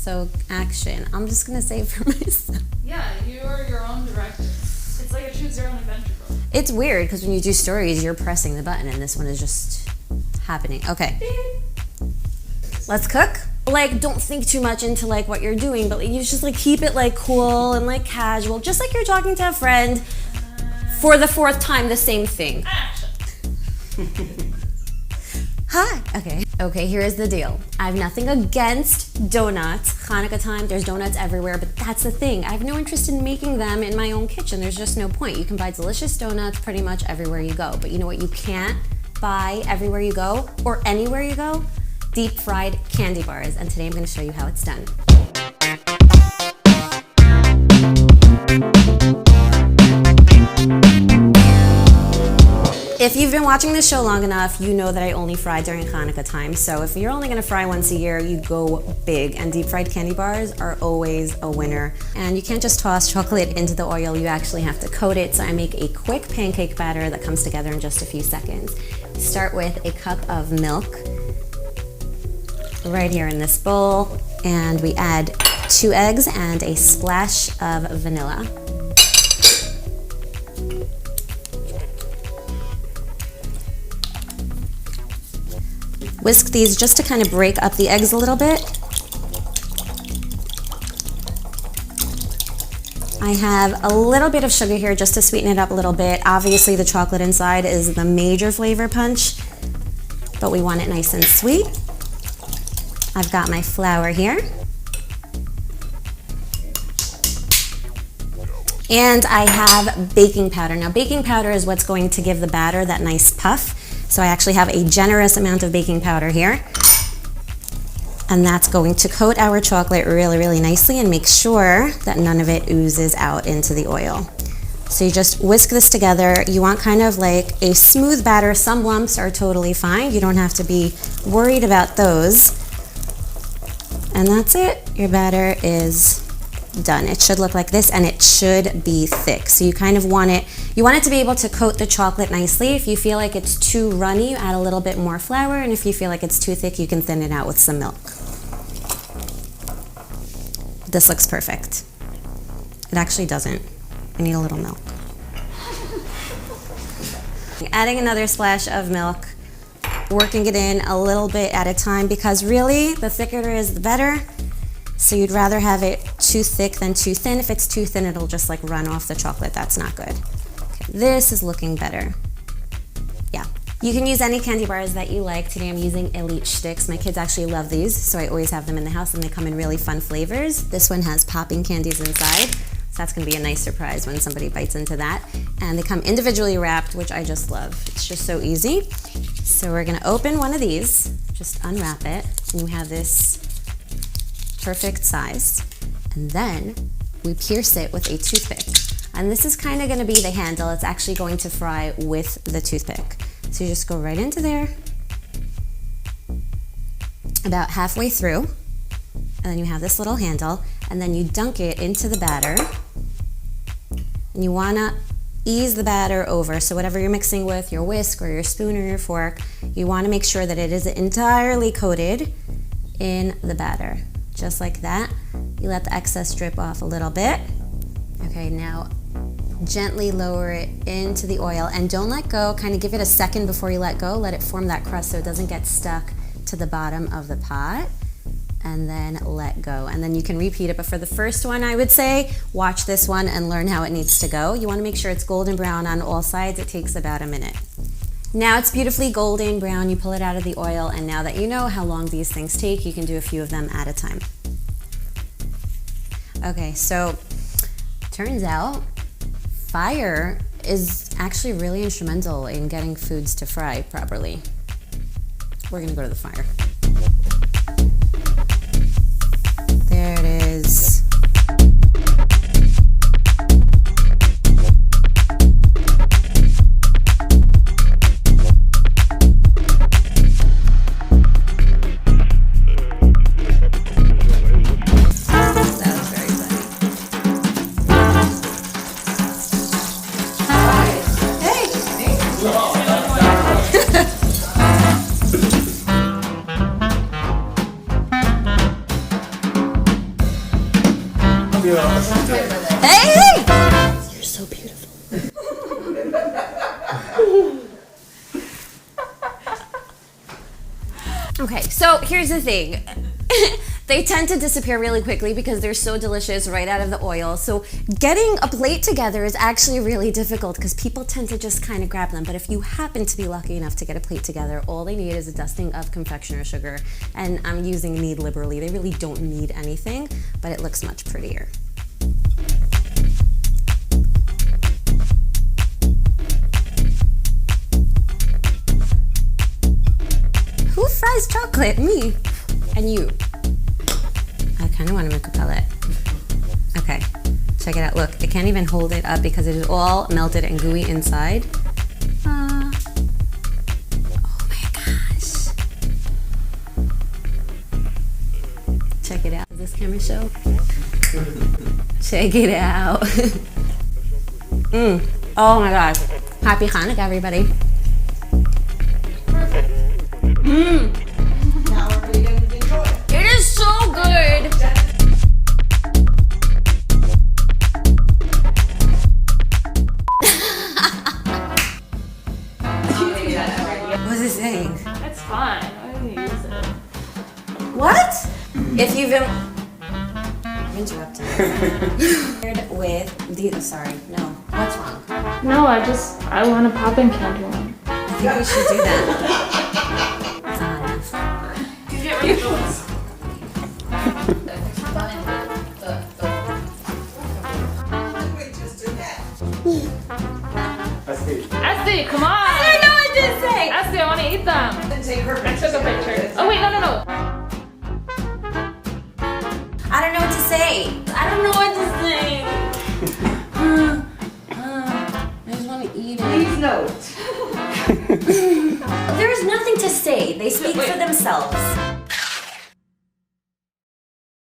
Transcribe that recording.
So action. I'm just gonna say it for myself. Yeah, you are your own director. It's like a choose your own adventure book. It's weird because when you do stories, you're pressing the button and this one is just happening. Okay. Let's cook. Like, don't think too much into like what you're doing, but like, you just like keep it like cool and like casual, just like you're talking to a friend. For the 4th time, the same thing. Hi. Okay, here is the deal. I have nothing against donuts. Hanukkah time, there's donuts everywhere, but that's the thing. I have no interest in making them in my own kitchen. There's just no point. You can buy delicious donuts pretty much everywhere you go. But you know what you can't buy everywhere you go or anywhere you go? Deep fried candy bars. And today I'm going to show you how it's done. If you've been watching this show long enough, you know that I only fry during Hanukkah time. So if you're only gonna fry once a year, you go big. And deep fried candy bars are always a winner. And you can't just toss chocolate into the oil, you actually have to coat it. So I make a quick pancake batter that comes together in just a few seconds. Start with a cup of milk right here in this bowl. And we add 2 eggs and a splash of vanilla. Whisk these just to kind of break up the eggs a little bit. I have a little bit of sugar here just to sweeten it up a little bit. Obviously the chocolate inside is the major flavor punch, but we want it nice and sweet. I've got my flour here. And I have baking powder. Now baking powder is what's going to give the batter that nice puff. So I actually have a generous amount of baking powder here. And that's going to coat our chocolate really, really nicely and make sure that none of it oozes out into the oil. So you just whisk this together. You want kind of like a smooth batter. Some lumps are totally fine. You don't have to be worried about those. And that's it. Your batter is done. It should look like this and it should be thick. So you kind of want it, you want it to be able to coat the chocolate nicely. If you feel like it's too runny, you add a little bit more flour, and if you feel like it's too thick, you can thin it out with some milk. This looks perfect. It actually doesn't. I need a little milk. Adding another splash of milk, working it in a little bit at a time because really the thicker it is, the better. So you'd rather have it too thick than too thin. If it's too thin, it'll just like run off the chocolate. That's not good. Okay, this is looking better. Yeah. You can use any candy bars that you like. Today I'm using Elite Shtix. My kids actually love these, so I always have them in the house and they come in really fun flavors. This one has popping candies inside. So that's gonna be a nice surprise when somebody bites into that. And they come individually wrapped, which I just love. It's just so easy. So we're gonna open one of these, just unwrap it, and you have this perfect size, and then we pierce it with a toothpick. And this is kind of going to be the handle. It's actually going to fry with the toothpick. So you just go right into there, about halfway through, and then you have this little handle, and then you dunk it into the batter, and you want to ease the batter over. So whatever you're mixing with, your whisk or your spoon or your fork, you want to make sure that it is entirely coated in the batter. Just like that. You let the excess drip off a little bit. Okay, now gently lower it into the oil and don't let go. Kind of give it a second before you let go. Let it form that crust so it doesn't get stuck to the bottom of the pot. And then let go. And then you can repeat it. But for the first one, I would say, watch this one and learn how it needs to go. You want to make sure it's golden brown on all sides. It takes about a minute. Now it's beautifully golden brown, you pull it out of the oil, and now that you know how long these things take, you can do a few of them at a time. Okay, so turns out fire is actually really instrumental in getting foods to fry properly. We're gonna go to the fire. There it is. Hey! You're so beautiful. Okay, so here's the thing. They tend to disappear really quickly because they're so delicious right out of the oil. So getting a plate together is actually really difficult because people tend to just kind of grab them. But if you happen to be lucky enough to get a plate together, all they need is a dusting of confectioner sugar. And I'm using need liberally. They really don't need anything, but it looks much prettier. Who fries chocolate? Me. And you. I kind of want to make a pellet. Okay, check it out. Look, I can't even hold it up because it is all melted and gooey inside. Oh my gosh. Check it out. Is this camera show? Check it out. Oh my gosh. Happy Hanukkah, everybody. Now we're really going to enjoy it. It is so good. What's it saying? It's fine. Why do you use it? What? If you've I'm interrupting. With the sorry, no. What's wrong? No, I want a popping candle one. I think we should do that. It's not enough. You get rid of those. We just did that. Esty, come on! I know what to say. Esty, I want to eat them. Then take her I took a picture. Oh wait, no. I don't know what to say. I don't know what to say. I just want to eat it. Please note. There is nothing to say. They speak for themselves.